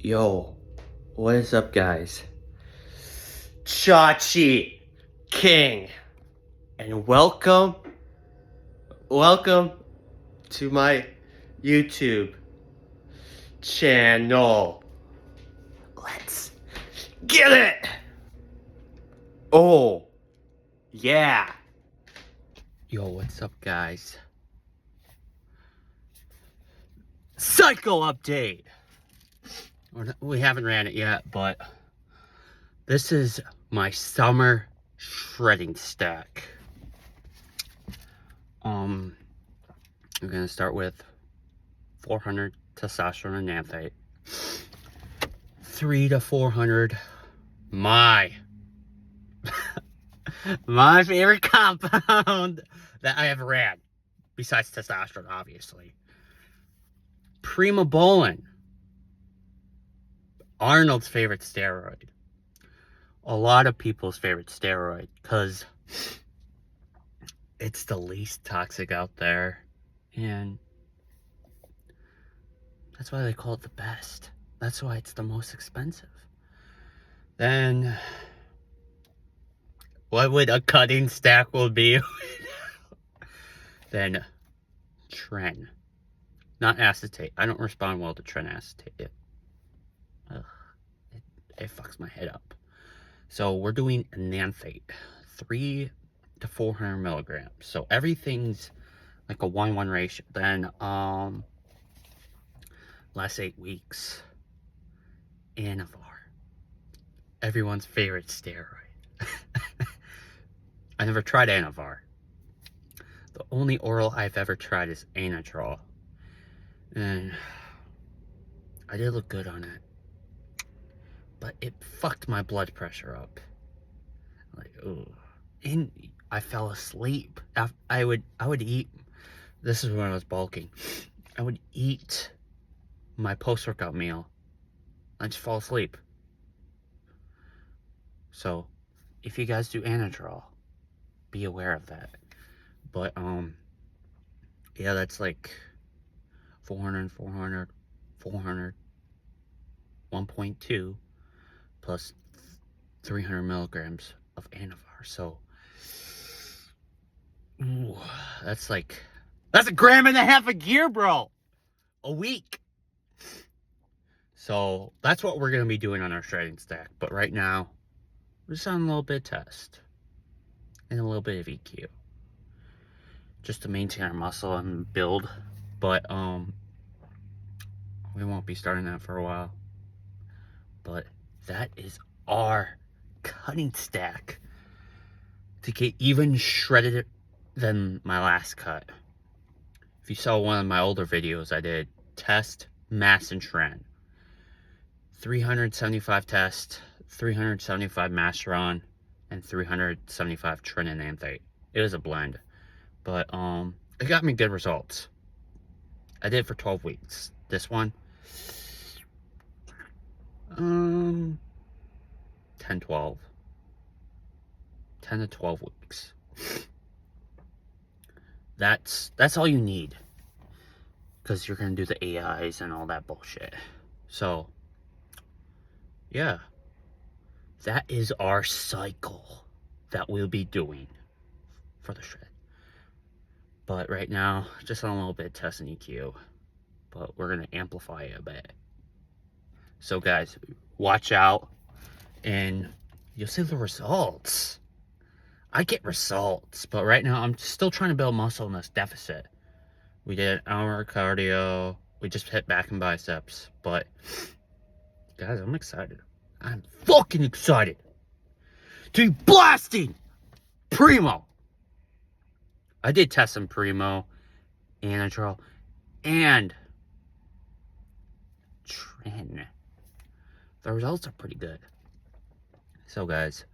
Yo, what is up, guys? Chachi King, and welcome to my YouTube channel. Let's get it! Oh, yeah. Yo, what's up, guys? Cycle update. We haven't ran it yet, but this is my summer shredding stack. I'm gonna start with 400 testosterone and nanthate, 3 to 400 my favorite compound that I have ran, besides testosterone, obviously. Primobolan, Arnold's favorite steroid. A lot of people's favorite steroid, because it's the least toxic out there, and that's why they call it the best. That's why it's the most expensive. Then, what would a cutting stack will be? Then, Tren. Not acetate. I don't respond well to Tren acetate. It fucks my head up. So we're doing a nanthate, 3 to 400 milligrams. So everything's like a 1-1 ratio. Then last 8 weeks, Anavar, everyone's favorite steroid. I never tried Anavar. The only oral I've ever tried is Anatrol, and I did look good on it, but it fucked my blood pressure up. Like, ooh. And I fell asleep. I would eat, this is when I was bulking, I would eat my post-workout meal, I'd just fall asleep. So if you guys do Anatrol, be aware of that. But yeah, that's like 400, 1.2 plus 300 milligrams of Anavar. So, ooh, that's a 1.5 grams of gear, bro, a week. So that's what we're gonna be doing on our shredding stack. But right now, we're just on a little bit of test and a little bit of EQ, just to maintain our muscle and build. But we won't be starting that for a while. But that is our cutting stack to get even shredded than my last cut. If you saw one of my older videos, I did test, mass, and trend. 375 test, 375 mass run, and 375 trend and nanthate. It was a blend, but it got me good results. I did it for 12 weeks. This one, 10 to 12 weeks. That's all you need, because you're gonna do the AIs and all that bullshit. So yeah, that is our cycle that we'll be doing for the shred. But right now, just on a little bit of test and EQ, but we're gonna amplify it a bit. So guys, watch out, and you'll see the results. I get results, but right now I'm still trying to build muscle in this deficit. We did an hour of cardio, we just hit back and biceps, but guys, I'm excited. I'm fucking excited to be blasting Primo. I did test some Primo, Anatrol, and Tren. The results are pretty good. So guys,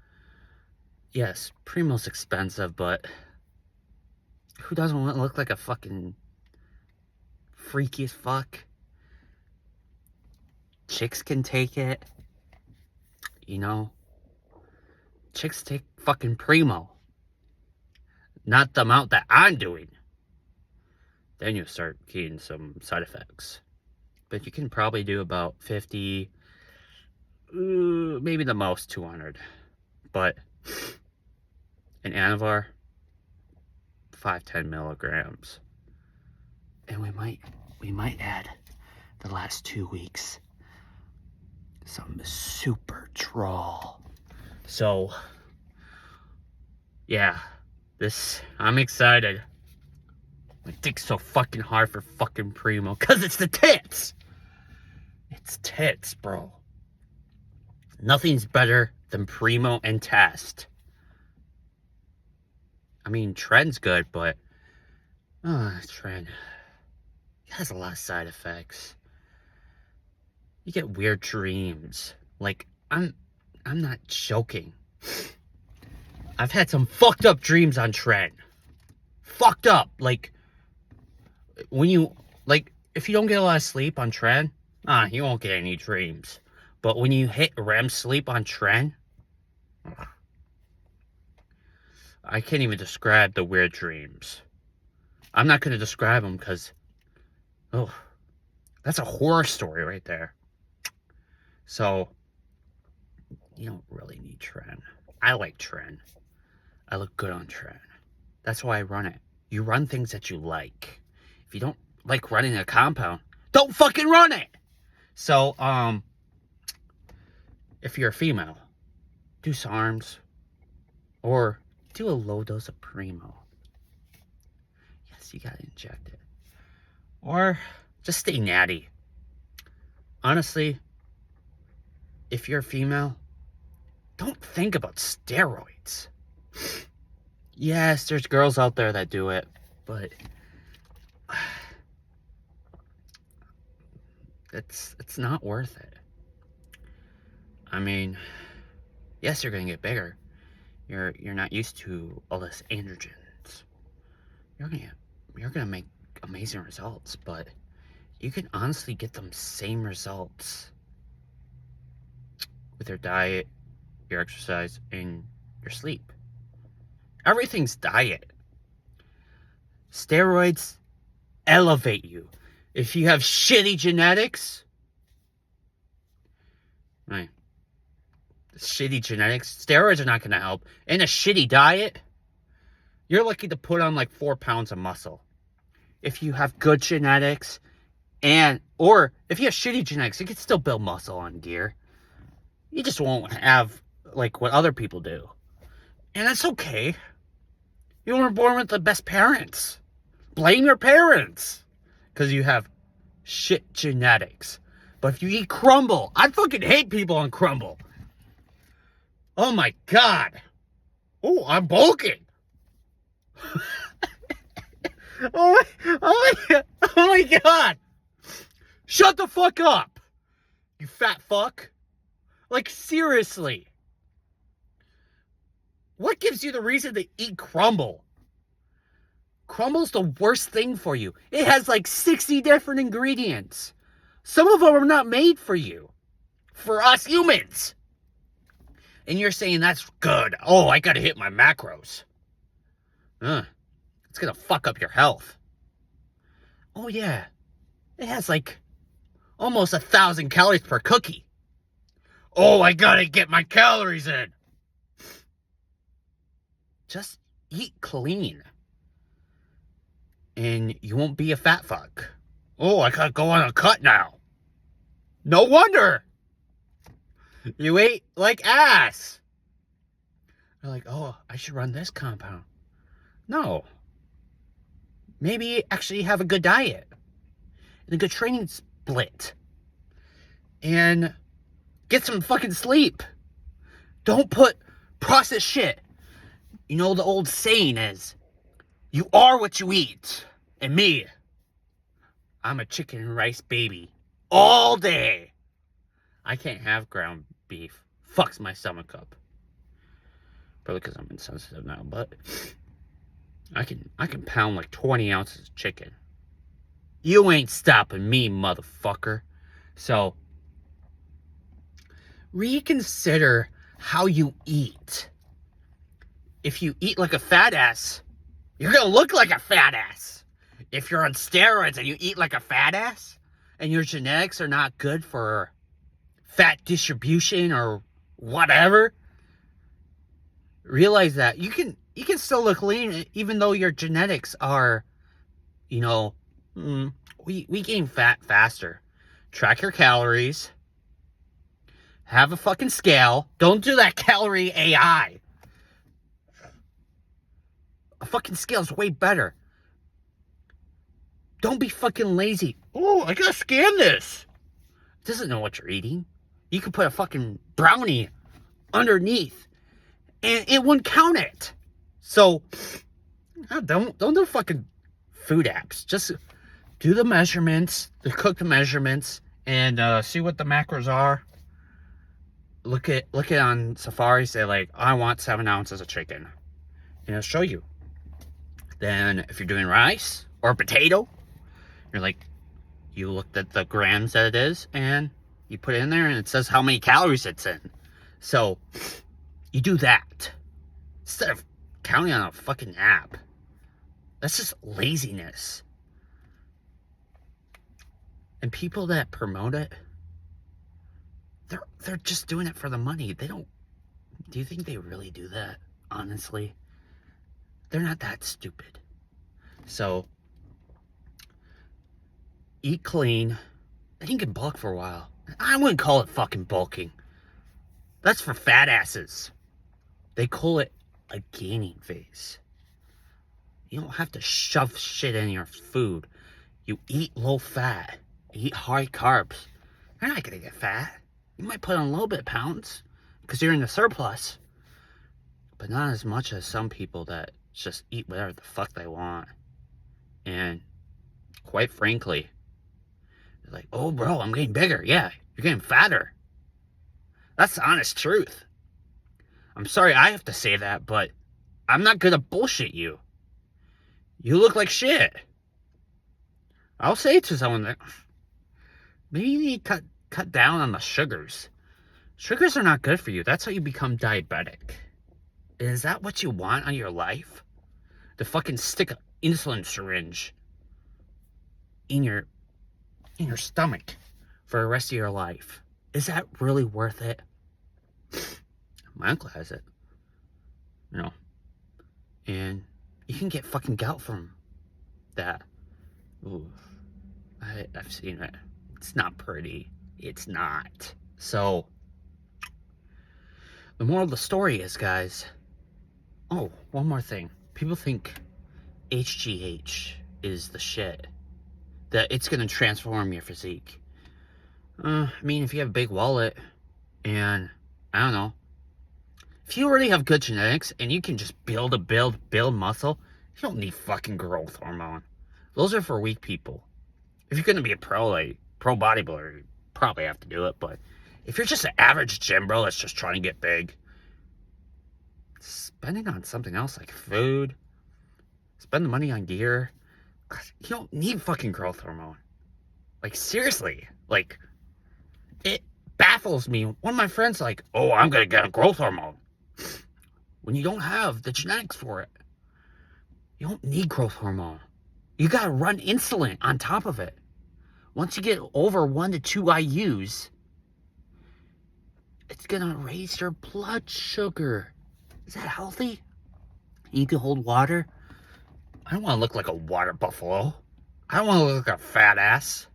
yes, Primo's expensive, but who doesn't want to look like a fucking freaky as fuck? Chicks can take it. You know, chicks take fucking Primo. Not the amount that I'm doing. Then you start getting some side effects. But but you can probably do about 50, maybe the most 200. But an Anavar, 5-10 milligrams. And we might add the last 2 weeks some super troll. So yeah, I'm excited. My dick's so fucking hard for fucking Primo, cause it's the tits. It's tits, bro. Nothing's better than Primo and Test. I mean, Trend's good, but Trend has a lot of side effects. You get weird dreams. Like, I'm not joking. I've had some fucked up dreams on Trend. Fucked up. Like, when you, like, if you don't get a lot of sleep on Trend, you won't get any dreams. But when you hit REM sleep on Trend, I can't even describe the weird dreams. I'm not going to describe them because, that's a horror story right there. So, you don't really need Trend. I like Trend. I look good on Trend. That's why I run it. You run things that you like. If you don't like running a compound, don't fucking run it. So, if you're a female, do SARMs or do a low dose of Primo. Yes, you gotta inject it. Or just stay natty. Honestly, if you're a female, don't think about steroids. Yes, there's girls out there that do it, but it's not worth it. I mean, yes, you're gonna get bigger. You're not used to all this androgens. You're gonna make amazing results, but you can honestly get them same results with your diet, your exercise, and your sleep. Everything's diet. Steroids elevate you. If you have shitty genetics, right? Shitty genetics, steroids are not going to help. And a shitty diet, you're lucky to put on like 4 pounds of muscle. If you have good genetics, or if you have shitty genetics, you can still build muscle on gear. You just won't have like what other people do. And that's okay. You weren't born with the best parents. Blame your parents. Because you have shit genetics. But if you eat crumble, I fucking hate people on crumble. Oh my God. Oh, I'm bulking. oh my God. Shut the fuck up. You fat fuck. Like, seriously. What gives you the reason to eat crumble? Crumble's the worst thing for you. It has like 60 different ingredients. Some of them are not made for you. For us humans. And you're saying that's good. Oh, I gotta hit my macros. It's gonna fuck up your health. Oh yeah. It has like almost 1,000 calories per cookie. Oh, I gotta get my calories in. Just eat clean. And you won't be a fat fuck. Oh, I gotta go on a cut now. No wonder. You ate like ass. You're like, oh, I should run this compound. No. Maybe actually have a good diet. And a good training split. And get some fucking sleep. Don't put processed shit. You know, the old saying is, you are what you eat. And me, I'm a chicken and rice baby. All day. I can't have ground beef. Fucks my stomach up. Probably because I'm insensitive now, but I can pound like 20 ounces of chicken. You ain't stopping me, motherfucker. So, reconsider how you eat. If you eat like a fat ass, you're gonna look like a fat ass. If you're on steroids and you eat like a fat ass, and your genetics are not good for fat distribution or whatever, realize that you can still look lean even though your genetics are, you know, we gain fat faster. Track your calories. Have a fucking scale. Don't do that calorie AI. A fucking scale is way better. Don't be fucking lazy. Oh, I gotta scan this. It doesn't know what you're eating. You could put a fucking brownie underneath and it wouldn't count it. So don't do fucking food apps. Just do the measurements, the cooked measurements, and see what the macros are. Look at on Safari, say like, I want 7 ounces of chicken. And it'll show you. Then if you're doing rice or potato, you're like, you looked at the grams that it is and you put it in there and it says how many calories it's in. So you do that instead of counting on a fucking app. That's just laziness. And people that promote it, they're just doing it for the money. They don't. Do you think they really do that? Honestly, they're not that stupid. So eat clean. Then you can bulk for a while. I wouldn't call it fucking bulking. That's for fat asses. They call it a gaining phase. You don't have to shove shit in your food. You eat low fat. You eat high carbs. You're not gonna get fat. You might put on a little bit of pounds because you're in the surplus, but not as much as some people that just eat whatever the fuck they want. And quite frankly, they're like, oh bro, I'm getting bigger. Yeah, you're getting fatter. That's the honest truth. I'm sorry I have to say that, but I'm not gonna bullshit you. You look like shit. I'll say to someone that maybe you need to cut down on the sugars. Sugars are not good for you. That's how you become diabetic. Is that what you want on your life? To fucking stick an insulin syringe in your stomach for the rest of your life? Is that really worth it? My uncle has it. You know. And you can get fucking gout from that. Ooh. I've seen it. It's not pretty. It's not. So, the moral of the story is, guys. Oh, one more thing. People think HGH is the shit. That it's going to transform your physique. I mean, if you have a big wallet and, I don't know, if you already have good genetics and you can just build muscle, you don't need fucking growth hormone. Those are for weak people. If you're going to be a pro bodybuilder, you probably have to do it. But if you're just an average gym bro that's just trying to get big, spend it on something else like food. Spend the money on gear. You don't need fucking growth hormone. Like, seriously. Like, it baffles me. One of my friends like, oh, I'm going to get a growth hormone. When you don't have the genetics for it. You don't need growth hormone. You got to run insulin on top of it. Once you get over 1 to 2 IUs, it's going to raise your blood sugar. Is that healthy? You need to hold water. I don't want to look like a water buffalo. I don't want to look like a fat ass.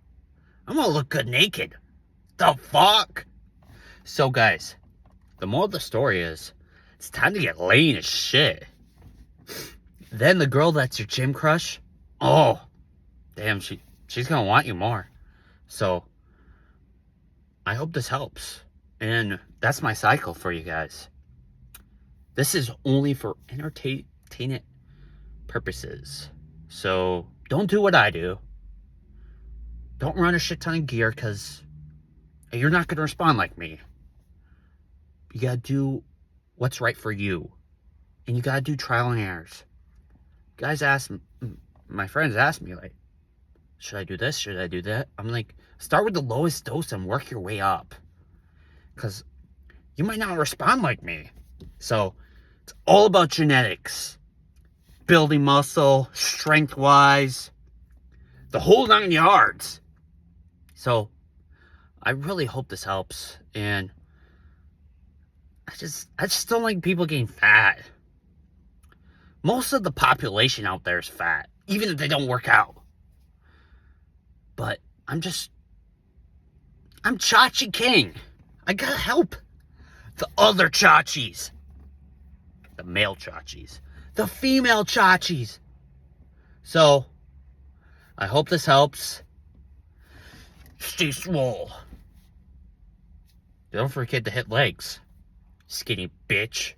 I want to look good naked. The fuck? So, guys, the moral of the story is, it's time to get lean as shit. Then the girl that's your gym crush, oh, damn, she's going to want you more. So, I hope this helps. And that's my cycle for you guys. This is only for entertainment purposes. So, don't do what I do. Don't run a shit ton of gear because you're not going to respond like me. You got to do what's right for you. And you got to do trial and errors. Guys my friends ask me, like, should I do this? Should I do that? I'm like, start with the lowest dose and work your way up. Because you might not respond like me. So, it's all about genetics. Building muscle, strength-wise. The whole 9 yards. So I really hope this helps. And I just don't like people getting fat. Most of the population out there is fat, even if they don't work out. But I'm Chachi King. I gotta help the other Chachis. The male Chachis. The female Chachis. So, I hope this helps. Stay swole. Don't forget to hit legs, skinny bitch.